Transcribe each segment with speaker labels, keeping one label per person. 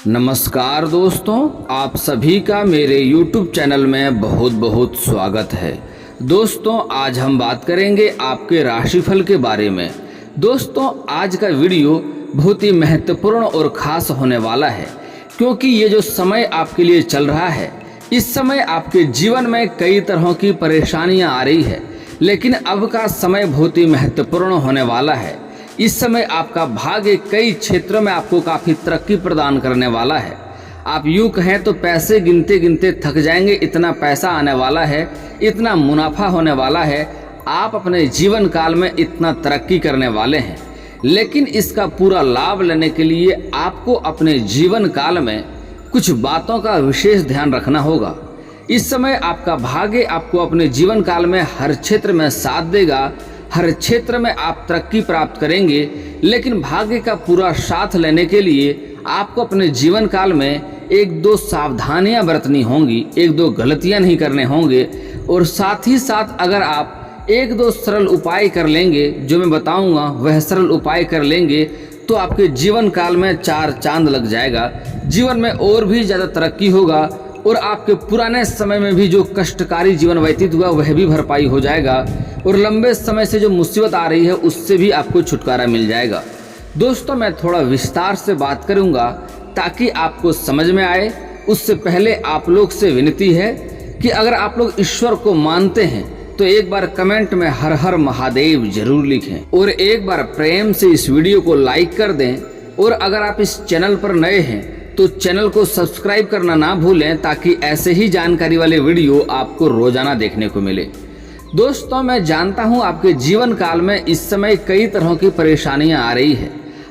Speaker 1: नमस्कार दोस्तों, आप सभी का मेरे YouTube चैनल में बहुत बहुत स्वागत है। दोस्तों, आज हम बात करेंगे आपके राशिफल के बारे में। दोस्तों, आज का वीडियो बहुत ही महत्वपूर्ण और ख़ास होने वाला है, क्योंकि ये जो समय आपके लिए चल रहा है, इस समय आपके जीवन में कई तरह की परेशानियां आ रही है, लेकिन अब का समय बहुत ही महत्वपूर्ण होने वाला है। इस समय आपका भाग्य कई क्षेत्रों में आपको काफ़ी तरक्की प्रदान करने वाला है। आप यूँ कहें तो पैसे गिनते गिनते थक जाएंगे, इतना पैसा आने वाला है, इतना मुनाफा होने वाला है, आप अपने जीवन काल में इतना तरक्की करने वाले हैं। लेकिन इसका पूरा लाभ लेने के लिए आपको अपने जीवन काल में कुछ बातों का विशेष ध्यान रखना होगा। इस समय आपका भाग्य आपको अपने जीवन काल में हर क्षेत्र में साथ देगा, हर क्षेत्र में आप तरक्की प्राप्त करेंगे। लेकिन भाग्य का पूरा साथ लेने के लिए आपको अपने जीवन काल में एक दो सावधानियां बरतनी होंगी, एक दो गलतियां नहीं करने होंगे, और साथ ही साथ अगर आप एक दो सरल उपाय कर लेंगे, जो मैं बताऊंगा वह सरल उपाय कर लेंगे, तो आपके जीवन काल में चार चांद लग जाएगा। जीवन में और भी ज़्यादा तरक्की होगा, और आपके पुराने समय में भी जो कष्टकारी जीवन व्यतीत हुआ वह भी भरपाई हो जाएगा, और लंबे समय से जो मुसीबत आ रही है उससे भी आपको छुटकारा मिल जाएगा। दोस्तों, मैं थोड़ा विस्तार से बात करूंगा ताकि आपको समझ में आए। उससे पहले आप लोग से विनती है कि अगर आप लोग ईश्वर को मानते हैं तो एक बार कमेंट में हर हर महादेव जरूर लिखें, और एक बार प्रेम से इस वीडियो को लाइक कर दें। और अगर आप इस चैनल पर नए हैं तो चैनल को सब्सक्राइब करना ना भूलें, ताकि ऐसे ही जानकारी वाले वीडियो आपको रोजाना देखने को मिले। दोस्तों, मैं जानता हूं आपके जीवन काल में इस समय कई तरह की परेशानियां आ रही है।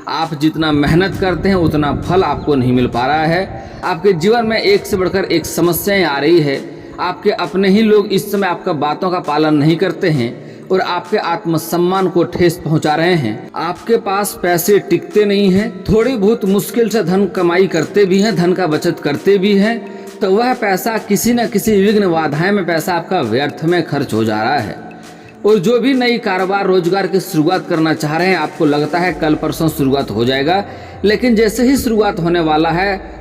Speaker 1: आप जितना मेहनत करते हैं उतना फल आपको नहीं मिल पा रहा है। आपके जीवन में एक से बढ़कर एक समस्याएं आ रही है। आपके अपने ही लोग इस समय आपका बातों का पालन नहीं करते हैं और आपके आत्मसम्मान को ठेस पहुंचा रहे हैं। आपके पास पैसे टिकते नहीं हैं, थोड़ी बहुत मुश्किल से धन कमाई करते भी हैं, धन का बचत करते भी हैं, तो वह पैसा किसी न किसी विघ्न बाधाएं में पैसा आपका व्यर्थ में खर्च हो जा रहा है। और जो भी नई कारोबार रोजगार की शुरुआत करना चाह रहे हैं, आपको लगता है कल परसों शुरुआत हो जाएगा, लेकिन जैसे ही शुरुआत होने वाला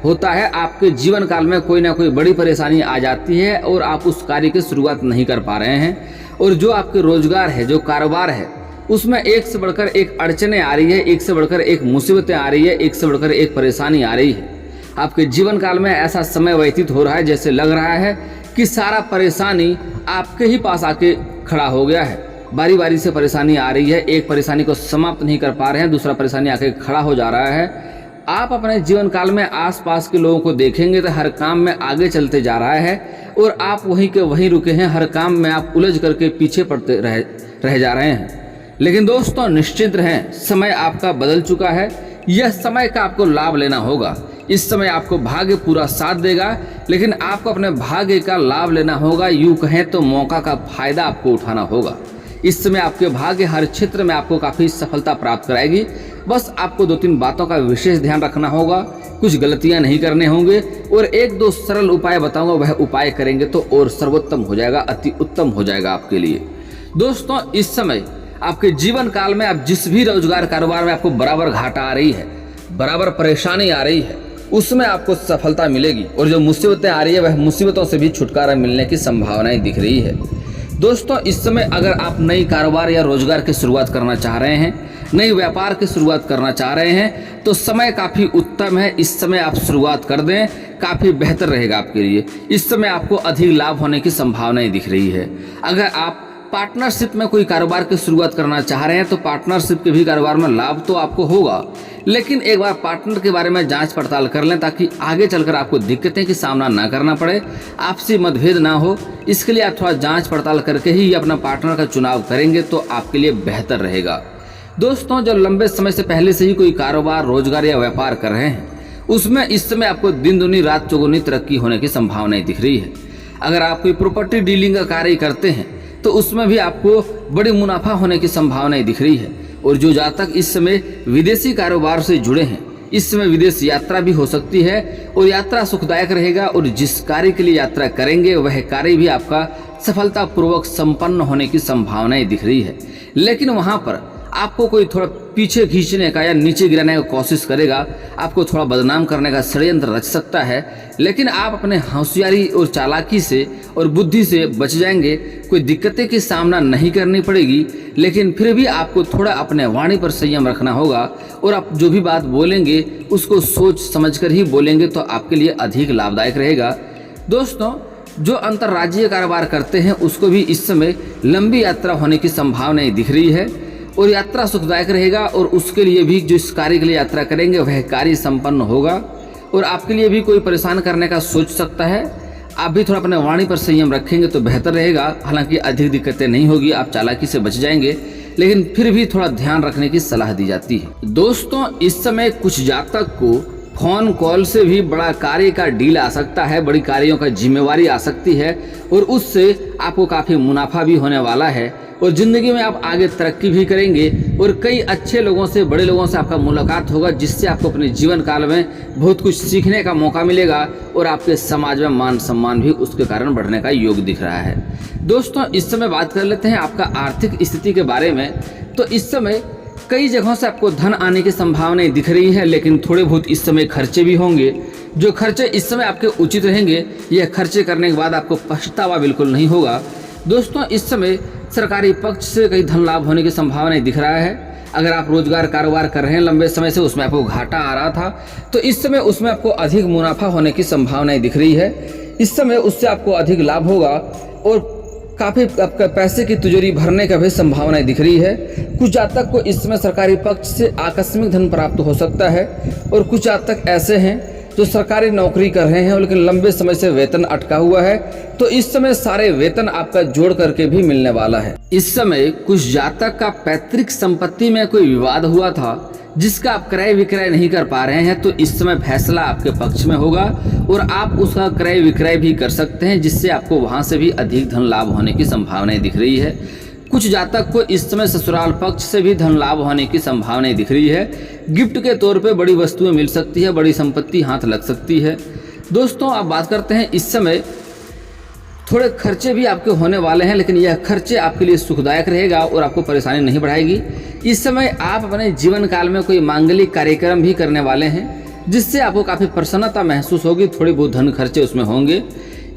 Speaker 1: होता है आपके जीवन काल में कोई ना कोई बड़ी परेशानी आ जाती है और आप उस कार्य की शुरुआत नहीं कर पा रहे हैं। और जो आपके रोजगार है, जो कारोबार है, उसमें एक से बढ़कर एक अड़चने आ रही है, एक से बढ़कर एक मुसीबतें आ रही है, एक से बढ़कर एक परेशानी आ रही है। आपके जीवन काल में ऐसा समय व्यतीत हो रहा है जैसे लग रहा है कि सारा परेशानी आपके ही पास आके खड़ा हो गया है। बारी बारी से परेशानी आ रही है, एक परेशानी को समाप्त नहीं कर पा रहे हैं, दूसरा परेशानी आके खड़ा हो जा रहा है। आप अपने जीवन काल में आसपास के लोगों को देखेंगे तो हर काम में आगे चलते जा रहा है, और आप वहीं के वहीं रुके हैं। हर काम में आप उलझ करके पीछे पड़ते रह जा रहे हैं। लेकिन दोस्तों, निश्चित रहें, समय आपका बदल चुका है। यह समय का आपको लाभ लेना होगा। इस समय आपको भाग्य पूरा साथ देगा, लेकिन आपको अपने भाग्य का लाभ लेना होगा। यूँ कहें तो मौका का फायदा आपको उठाना होगा। इस समय आपके भाग्य हर क्षेत्र में आपको काफ़ी सफलता प्राप्त कराएगी। बस आपको दो तीन बातों का विशेष ध्यान रखना होगा, कुछ गलतियां नहीं करने होंगे, और एक दो सरल उपाय बताऊंगा, वह उपाय करेंगे तो और सर्वोत्तम हो जाएगा, अति उत्तम हो जाएगा आपके लिए। दोस्तों, इस समय आपके जीवन काल में आप जिस भी रोजगार कारोबार में आपको बराबर घाटा आ रही है, बराबर परेशानी आ रही है, उसमें आपको सफलता मिलेगी, और जो मुसीबतें आ रही है वह मुसीबतों से भी छुटकारा मिलने की संभावनाएं दिख रही है। दोस्तों, इस समय अगर आप नई कारोबार या रोजगार की शुरुआत करना चाह रहे हैं, नई व्यापार की शुरुआत करना चाह रहे हैं, तो समय काफ़ी उत्तम है। इस समय आप शुरुआत कर दें, काफ़ी बेहतर रहेगा आपके लिए। इस समय आपको अधिक लाभ होने की संभावनाएं दिख रही है। अगर आप पार्टनरशिप में कोई कारोबार की शुरुआत करना चाह रहे हैं तो पार्टनरशिप के भी कारोबार में लाभ तो आपको होगा, लेकिन एक बार पार्टनर के बारे में जांच पड़ताल कर लें, ताकि आगे चलकर आपको दिक्कतें की सामना ना करना पड़े, आपसी मतभेद ना हो। इसके लिए आप थोड़ा जांच पड़ताल करके ही अपना पार्टनर का चुनाव करेंगे तो आपके लिए बेहतर रहेगा। दोस्तों, जो लंबे समय से पहले से ही कोई कारोबार, रोजगार या व्यापार कर रहे हैं, उसमें इस समय आपको दिन दूनी रात चौगुनी तरक्की होने की संभावनाएं दिख रही है। अगर आप कोई प्रॉपर्टी डीलिंग का कार्य करते हैं तो उसमें भी आपको बड़ी मुनाफा होने की संभावनाएं दिख रही है। और जो जातक इस समय विदेशी कारोबार से जुड़े हैं, इस समय विदेश यात्रा भी हो सकती है, और यात्रा सुखदायक रहेगा, और जिस कार्य के लिए यात्रा करेंगे वह कार्य भी आपका सफलतापूर्वक संपन्न होने की संभावनाएं दिख रही है। लेकिन वहां पर आपको कोई थोड़ा पीछे खींचने का या नीचे गिराने का कोशिश करेगा, आपको थोड़ा बदनाम करने का षड्यंत्र रच सकता है। लेकिन आप अपने होशियारी और चालाकी से और बुद्धि से बच जाएंगे, कोई दिक्कतें की सामना नहीं करनी पड़ेगी। लेकिन फिर भी आपको थोड़ा अपने वाणी पर संयम रखना होगा और आप जो भी बात बोलेंगे उसको सोच समझकर ही बोलेंगे तो आपके लिए अधिक लाभदायक रहेगा। दोस्तों, जो अंतर्राज्यीय कारोबार करते हैं उसको भी इस समय लंबी यात्रा होने की संभावनाएं दिख रही है और यात्रा सुखदायक रहेगा और उसके लिए भी जो इस कार्य के लिए यात्रा करेंगे वह कार्य संपन्न होगा और आपके लिए भी कोई परेशान करने का सोच सकता है। आप भी थोड़ा अपने वाणी पर संयम रखेंगे तो बेहतर रहेगा। हालांकि अधिक दिक्कतें नहीं होगी, आप चालाकी से बच जाएंगे, लेकिन फिर भी थोड़ा ध्यान रखने की सलाह दी जाती है। दोस्तों, इस समय कुछ जातक को फोन कॉल से भी बड़ा कार्य का डील आ सकता है, बड़ी कार्यों का जिम्मेवारी आ सकती है और उससे आपको काफ़ी मुनाफा भी होने वाला है और ज़िंदगी में आप आगे तरक्की भी करेंगे और कई अच्छे लोगों से, बड़े लोगों से आपका मुलाकात होगा, जिससे आपको अपने जीवन काल में बहुत कुछ सीखने का मौका मिलेगा और आपके समाज में मान सम्मान भी उसके कारण बढ़ने का योग दिख रहा है। दोस्तों, इस समय बात कर लेते हैं आपका आर्थिक स्थिति के बारे में। तो इस समय कई जगहों से आपको धन आने की संभावनाएं दिख रही है, लेकिन थोड़े बहुत इस समय खर्चे भी होंगे। जो खर्चे इस समय आपके उचित रहेंगे, यह खर्चे करने के बाद आपको पछतावा बिल्कुल नहीं होगा। दोस्तों, इस समय सरकारी पक्ष से कई धन लाभ होने की संभावनाएं दिख रहा है। अगर आप रोजगार कारोबार कर रहे हैं लंबे समय से, उसमें आपको घाटा आ रहा था, तो इस समय उसमें आपको अधिक मुनाफा होने की संभावनाएं दिख रही है। इस समय उससे आपको अधिक लाभ होगा और काफ़ी आपका पैसे की तिजोरी भरने का भी संभावनाएं दिख रही है। कुछ जातक को इस समय सरकारी पक्ष से आकस्मिक धन प्राप्त हो सकता है और कुछ जातक ऐसे हैं जो सरकारी नौकरी कर रहे हैं लेकिन लंबे समय से वेतन अटका हुआ है, तो इस समय सारे वेतन आपका जोड़ करके भी मिलने वाला है। इस समय कुछ जातक का पैतृक संपत्ति में कोई विवाद हुआ था जिसका आप क्रय विक्रय नहीं कर पा रहे हैं, तो इस समय फैसला आपके पक्ष में होगा और आप उसका क्रय विक्रय भी कर सकते हैं, जिससे आपको वहां से भी अधिक धन लाभ होने की संभावनाएं दिख रही है। कुछ जातक को इस समय ससुराल पक्ष से भी धन लाभ होने की संभावनाएं दिख रही है। गिफ्ट के तौर पे बड़ी वस्तुएं मिल सकती है, बड़ी संपत्ति हाथ लग सकती है। दोस्तों, आप बात करते हैं इस समय थोड़े खर्चे भी आपके होने वाले हैं, लेकिन यह खर्चे आपके लिए सुखदायक रहेगा और आपको परेशानी नहीं बढ़ाएगी। इस समय आप अपने जीवन काल में कोई मांगलिक कार्यक्रम भी करने वाले हैं, जिससे आपको काफ़ी प्रसन्नता महसूस होगी, थोड़ी बहुत धन खर्चे उसमें होंगे।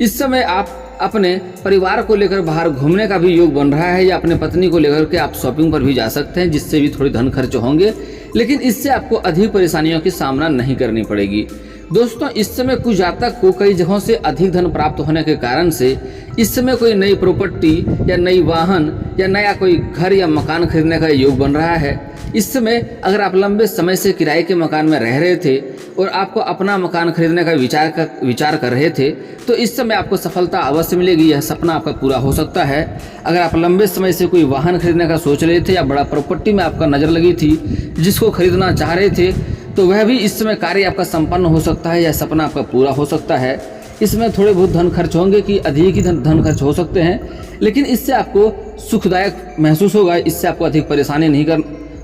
Speaker 1: इस समय आप अपने परिवार को लेकर बाहर घूमने का भी योग बन रहा है या अपने पत्नी को लेकर के आप शॉपिंग पर भी जा सकते हैं, जिससे भी थोड़ी धन खर्च होंगे, लेकिन इससे आपको अधिक परेशानियों की सामना नहीं करनी पड़ेगी। दोस्तों, इस समय कुछ जातक को कई जगहों से अधिक धन प्राप्त होने के कारण से इस समय कोई नई प्रॉपर्टी या नई वाहन या नया कोई घर या मकान खरीदने का योग बन रहा है। इस समय अगर आप लंबे समय से किराए के मकान में रह रहे थे और आपको अपना मकान खरीदने का विचार कर रहे थे, तो इस समय आपको सफलता अवश्य मिलेगी, यह सपना आपका पूरा हो सकता है। अगर आप लंबे समय से कोई वाहन खरीदने का सोच रहे थे या बड़ा प्रॉपर्टी में आपका नज़र लगी थी जिसको खरीदना चाह रहे थे, तो वह भी इस समय कार्य आपका संपन्न हो सकता है, यह सपना आपका पूरा हो सकता है। इसमें थोड़े बहुत धन खर्च होंगे कि अधिक ही धन खर्च हो सकते हैं, लेकिन इससे आपको सुखदायक महसूस होगा, इससे आपको अधिक परेशानी नहीं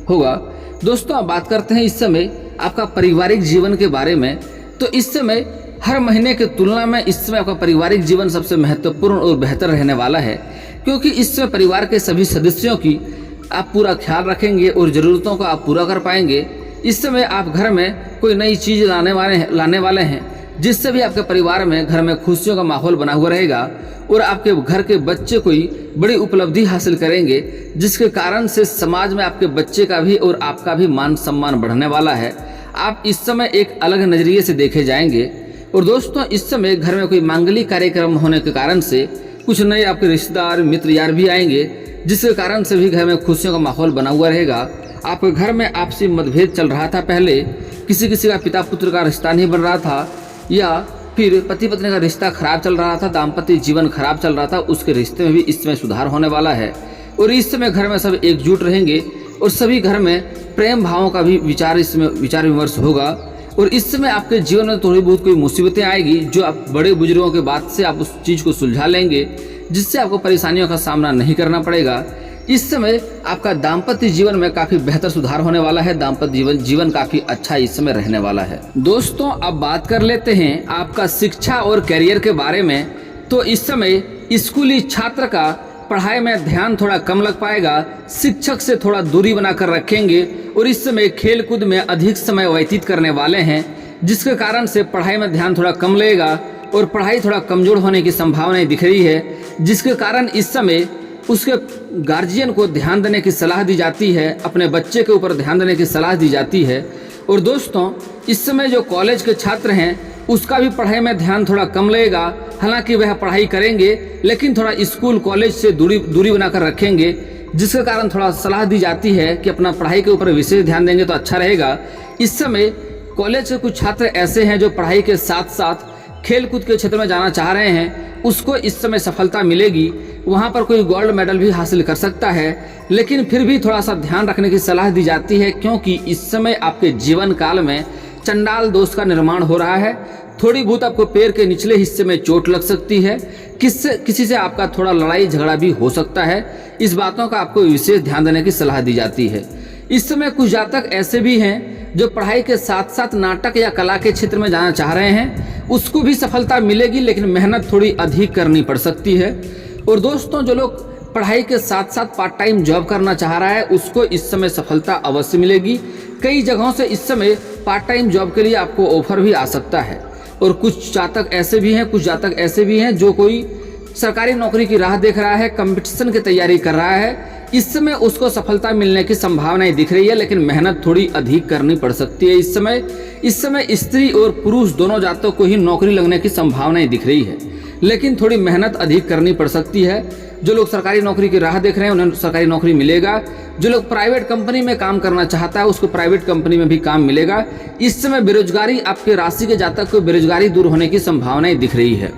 Speaker 1: होगा। दोस्तों, अब बात करते हैं इस समय आपका पारिवारिक जीवन के बारे में। तो इस समय हर महीने की तुलना में इस समय आपका पारिवारिक जीवन सबसे महत्वपूर्ण और बेहतर रहने वाला है, क्योंकि इस समय परिवार के सभी सदस्यों की आप पूरा ख्याल रखेंगे और ज़रूरतों को आप पूरा कर पाएंगे। इस समय आप घर में कोई नई चीज़ लाने वाले हैं, जिससे भी आपके परिवार में घर में खुशियों का माहौल बना हुआ रहेगा और आपके घर के बच्चे कोई बड़ी उपलब्धि हासिल करेंगे, जिसके कारण से समाज में आपके बच्चे का भी और आपका भी मान सम्मान बढ़ने वाला है। आप इस समय एक अलग नज़रिए से देखे जाएंगे। और दोस्तों, इस समय घर में कोई मांगलिक कार्यक्रम होने के कारण से कुछ नए आपके रिश्तेदार मित्र यार भी आएंगे, जिसके कारण से भी घर में खुशियों का माहौल बना हुआ रहेगा। आपके घर में आपसी मतभेद चल रहा था, पहले किसी का पिता पुत्र का रिश्ता नहीं बन रहा था या फिर पति पत्नी का रिश्ता खराब चल रहा था, दाम्पत्य जीवन खराब चल रहा था, उसके रिश्ते में भी इस समय सुधार होने वाला है। और इस समय घर में सब एकजुट रहेंगे और सभी घर में प्रेम भावों का भी विचार विमर्श होगा। और इस समय आपके जीवन में थोड़ी बहुत कोई मुसीबतें आएगी, जो आप बड़े बुजुर्गों के बात से आप उस चीज़ को सुलझा लेंगे, जिससे आपको परेशानियों का सामना नहीं करना पड़ेगा। इस समय आपका दाम्पत्य जीवन में काफ़ी बेहतर सुधार होने वाला है, दाम्पत्य जीवन काफ़ी अच्छा इस समय रहने वाला है। दोस्तों, अब बात कर लेते हैं आपका शिक्षा और करियर के बारे में। तो इस समय स्कूली छात्र का पढ़ाई में ध्यान थोड़ा कम लग पाएगा, शिक्षक से थोड़ा दूरी बनाकर रखेंगे और इस समय खेल कूद में अधिक समय व्यतीत करने वाले हैं, जिसके कारण से पढ़ाई में ध्यान थोड़ा कम लगेगा और पढ़ाई थोड़ा कमज़ोर होने की संभावनाएं दिख रही है, जिसके कारण इस समय उसके गार्जियन को ध्यान देने की सलाह दी जाती है, अपने बच्चे के ऊपर ध्यान देने की सलाह दी जाती है। और दोस्तों इस समय जो कॉलेज के छात्र हैं उसका भी पढ़ाई में ध्यान थोड़ा कम लगेगा, हालांकि वह पढ़ाई करेंगे लेकिन थोड़ा स्कूल कॉलेज से दूरी बनाकर रखेंगे, जिसके कारण थोड़ा सलाह दी जाती है कि अपना पढ़ाई के ऊपर विशेष ध्यान देंगे तो अच्छा रहेगा। इस समय कॉलेज के कुछ छात्र ऐसे हैं जो पढ़ाई के साथ साथ खेल कूद के क्षेत्र में जाना चाह रहे हैं, उसको इस समय सफलता मिलेगी, वहाँ पर कोई गोल्ड मेडल भी हासिल कर सकता है, लेकिन फिर भी थोड़ा सा ध्यान रखने की सलाह दी जाती है, क्योंकि इस समय आपके जीवन काल में चंडाल दोष का निर्माण हो रहा है। थोड़ी बहुत आपको पैर के निचले हिस्से में चोट लग सकती है, किसी से आपका थोड़ा लड़ाई झगड़ा भी हो सकता है, इस बातों का आपको विशेष ध्यान देने की सलाह दी जाती है। इस समय कुछ जातक ऐसे भी हैं जो पढ़ाई के साथ साथ नाटक या कला के क्षेत्र में जाना चाह रहे हैं, उसको भी सफलता मिलेगी लेकिन मेहनत थोड़ी अधिक करनी पड़ सकती है। और दोस्तों जो लोग पढ़ाई के साथ साथ पार्ट टाइम जॉब करना चाह रहा है उसको इस समय सफलता अवश्य मिलेगी। कई जगहों से इस समय पार्ट टाइम जॉब के लिए आपको ऑफर भी आ सकता है। और कुछ जातक ऐसे भी हैं जो कोई सरकारी नौकरी की राह देख रहा है, कंपटीशन की तैयारी कर रहा है, इस समय उसको सफलता मिलने की संभावनाएं दिख रही है, लेकिन मेहनत थोड़ी अधिक करनी पड़ सकती है। इस समय स्त्री और पुरुष दोनों जातों को ही नौकरी लगने की संभावनाएं दिख रही है, लेकिन थोड़ी मेहनत अधिक करनी पड़ सकती है। जो लोग सरकारी नौकरी की राह देख रहे हैं उन्हें सरकारी नौकरी मिलेगा, जो लोग प्राइवेट कंपनी में काम करना चाहता है उसको प्राइवेट कंपनी में भी काम मिलेगा। इस समय बेरोजगारी, आपके राशि के जातक को बेरोजगारी दूर होने की संभावनाएं दिख रही है।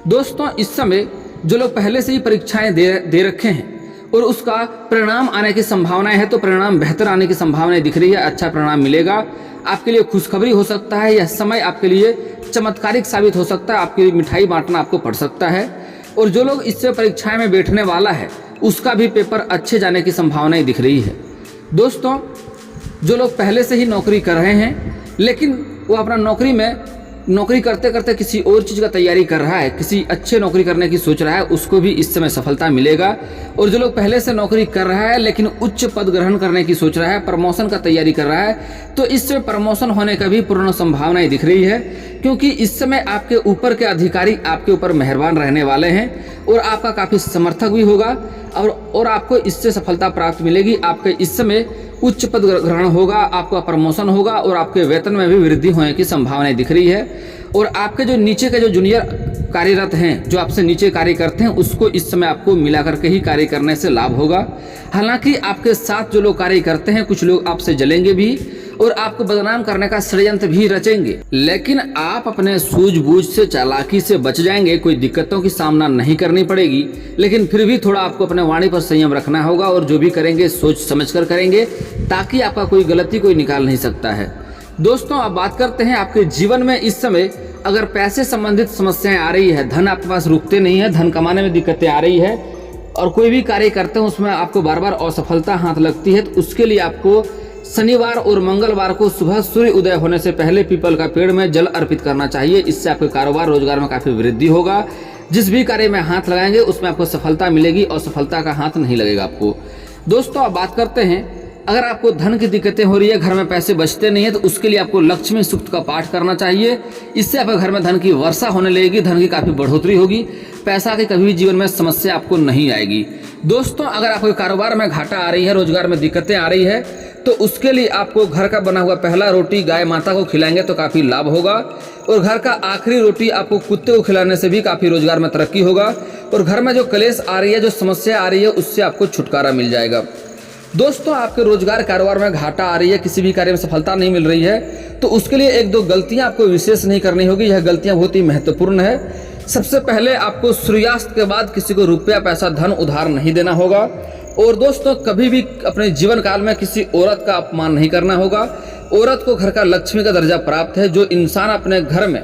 Speaker 1: दोस्तों इस समय जो लोग पहले से ही परीक्षाएं दे रखे हैं और उसका परिणाम आने की संभावनाएं है, तो परिणाम बेहतर आने की संभावनाएं दिख रही है, अच्छा परिणाम मिलेगा, आपके लिए खुशखबरी हो सकता है। यह समय आपके लिए चमत्कारिक साबित हो सकता है, आपके लिए मिठाई बांटना आपको पड़ सकता है। और जो लोग इससे परीक्षाएं में बैठने वाला है उसका भी पेपर अच्छे जाने की संभावनाएं दिख रही है। दोस्तों जो लोग पहले से ही नौकरी कर रहे हैं लेकिन वो अपना नौकरी करते करते किसी और चीज़ का तैयारी कर रहा है, किसी अच्छे नौकरी करने की सोच रहा है, उसको भी इस समय सफलता मिलेगा। और जो लोग पहले से नौकरी कर रहा है लेकिन उच्च पद ग्रहण करने की सोच रहा है, प्रमोशन का तैयारी कर रहा है, तो इस समय प्रमोशन होने का भी पूर्ण संभावनाएं दिख रही है, क्योंकि इस समय आपके ऊपर के अधिकारी आपके ऊपर मेहरबान रहने वाले हैं और आपका काफ़ी समर्थक भी होगा और आपको इससे सफलता प्राप्त मिलेगी। आपके इस समय उच्च पद ग्रहण होगा, आपका प्रमोशन होगा और आपके वेतन में भी वृद्धि होने की संभावनाएं दिख रही है। और आपके जो नीचे के जो जूनियर कार्यरत हैं, जो आपसे नीचे कार्य करते हैं, उसको इस समय आपको मिला करके ही कार्य करने से लाभ होगा। हालांकि आपके साथ जो लोग कार्य करते हैं कुछ लोग आपसे जलेंगे भी और आपको बदनाम करने का षड्यंत्र भी रचेंगे, लेकिन आप अपने सूझबूझ से, चालाकी से बच जाएंगे, कोई दिक्कतों की सामना नहीं करनी पड़ेगी। लेकिन फिर भी थोड़ा आपको अपने वाणी पर संयम रखना होगा और जो भी करेंगे सोच समझ कर करेंगे, ताकि आपका कोई गलती कोई निकाल नहीं सकता है। दोस्तों अब बात करते हैं आपके जीवन में इस समय अगर पैसे संबंधित समस्याएं आ रही है, धन आपके पास रुकते नहीं है, धन कमाने में दिक्कतें आ रही है और कोई भी कार्य करते हैं उसमें आपको बार बार असफलता हाथ लगती है, तो उसके लिए आपको शनिवार और मंगलवार को सुबह सूर्य उदय होने से पहले पीपल का पेड़ में जल अर्पित करना चाहिए। इससे आपके कारोबार रोजगार में काफी वृद्धि होगा। जिस भी कार्य में हाथ लगाएंगे उसमें आपको सफलता मिलेगी और सफलता का हाथ नहीं लगेगा आपको। दोस्तों अब बात करते हैं, अगर आपको धन की दिक्कतें हो रही है, घर में पैसे बचते नहीं है, तो उसके लिए आपको लक्ष्मी सूक्त का पाठ करना चाहिए। इससे आपके घर में धन की वर्षा होने लगेगी, धन की काफी बढ़ोतरी होगी, पैसा की कभी भी जीवन में समस्या आपको नहीं आएगी। दोस्तों अगर आपके कारोबार में घाटा आ रही है, रोजगार में दिक्कतें आ रही है, तो उसके लिए आपको घर का बना हुआ पहला रोटी गाय माता को खिलाएंगे तो काफी लाभ होगा। और घर का आखिरी रोटी आपको कुत्ते को खिलाने से भी काफी रोजगार में तरक्की होगा। और घर में जो कलेश आ रही है, जो समस्या आ रही है, उससे आपको छुटकारा मिल जाएगा। दोस्तों आपके रोजगार कारोबार में घाटा आ रही है, किसी भी कार्य में सफलता नहीं मिल रही है, तो उसके लिए एक दो गलतियां आपको विशेष नहीं करनी होगी। यह गलतियां बहुत ही महत्वपूर्ण है। सबसे पहले आपको सूर्यास्त के बाद किसी को रुपया पैसा धन उधार नहीं देना होगा। और दोस्तों कभी भी अपने जीवन काल में किसी औरत का अपमान नहीं करना होगा। औरत को घर का लक्ष्मी का दर्जा प्राप्त है। जो इंसान अपने घर में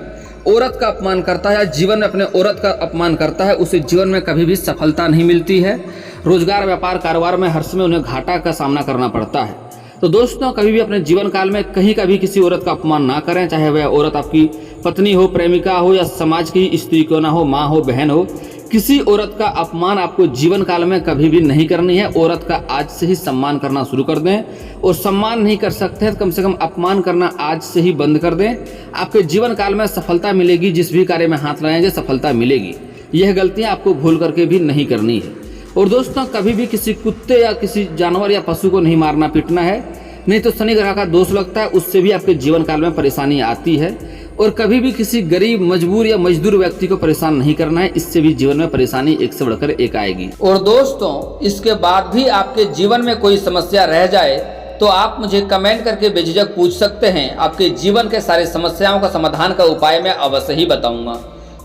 Speaker 1: औरत का अपमान करता है या जीवन में अपने औरत का अपमान करता है, उसे जीवन में कभी भी सफलता नहीं मिलती है। रोजगार व्यापार कारोबार में हर समय उन्हें घाटा का सामना करना पड़ता है। तो दोस्तों कभी भी अपने जीवन काल में कहीं का भी किसी औरत का अपमान ना करें, चाहे वह औरत आपकी पत्नी हो, प्रेमिका हो या समाज की स्त्री क्यों ना हो, माँ हो, बहन हो, किसी औरत का अपमान आपको जीवन काल में कभी भी नहीं करनी है। औरत का आज से ही सम्मान करना शुरू कर दें, और सम्मान नहीं कर सकते हैं तो कम से कम अपमान करना आज से ही बंद कर दें। आपके जीवन काल में सफलता मिलेगी, जिस भी कार्य में हाथ लगाएंगे सफलता मिलेगी। यह गलतियां आपको भूल करके भी नहीं करनी है। और दोस्तों, कभी भी किसी कुत्ते या किसी जानवर या पशु को नहीं मारना पीटना है, नहीं तो शनि ग्रह का दोष लगता है, उससे भी आपके जीवन काल में परेशानी आती है। और कभी भी किसी गरीब, मजबूर या मजदूर व्यक्ति को परेशान नहीं करना है, इससे भी जीवन में परेशानी एक से बढ़कर एक आएगी। और दोस्तों, इसके बाद भी आपके जीवन में कोई समस्या रह जाए तो आप मुझे कमेंट करके बेझिझक पूछ सकते हैं। आपके जीवन के सारे समस्याओं का समाधान का उपाय मैं अवश्य ही बताऊंगा।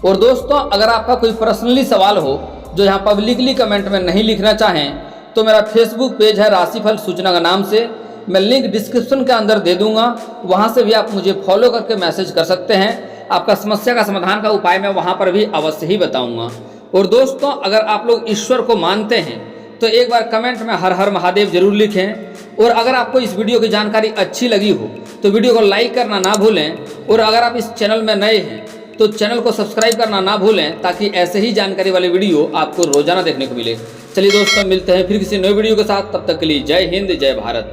Speaker 1: और दोस्तों, अगर आपका कोई पर्सनली सवाल हो जो यहाँ पब्लिकली कमेंट में नहीं लिखना चाहें, तो मेरा फेसबुक पेज है राशिफल सूचना का नाम से, मैं लिंक डिस्क्रिप्शन के अंदर दे दूंगा, वहां से भी आप मुझे फॉलो करके मैसेज कर सकते हैं। आपका समस्या का समाधान का उपाय मैं वहां पर भी अवश्य ही बताऊंगा। और दोस्तों, अगर आप लोग ईश्वर को मानते हैं तो एक बार कमेंट में हर हर महादेव जरूर लिखें। और अगर आपको इस वीडियो की जानकारी अच्छी लगी हो तो वीडियो को लाइक करना ना भूलें। और अगर आप इस चैनल में नए हैं तो चैनल को सब्सक्राइब करना ना भूलें, ताकि ऐसे ही जानकारी वाले वीडियो आपको रोजाना देखने को मिले। चलिए दोस्तों, मिलते हैं फिर किसी नए वीडियो के साथ। तब तक के लिए जय हिंद, जय भारत।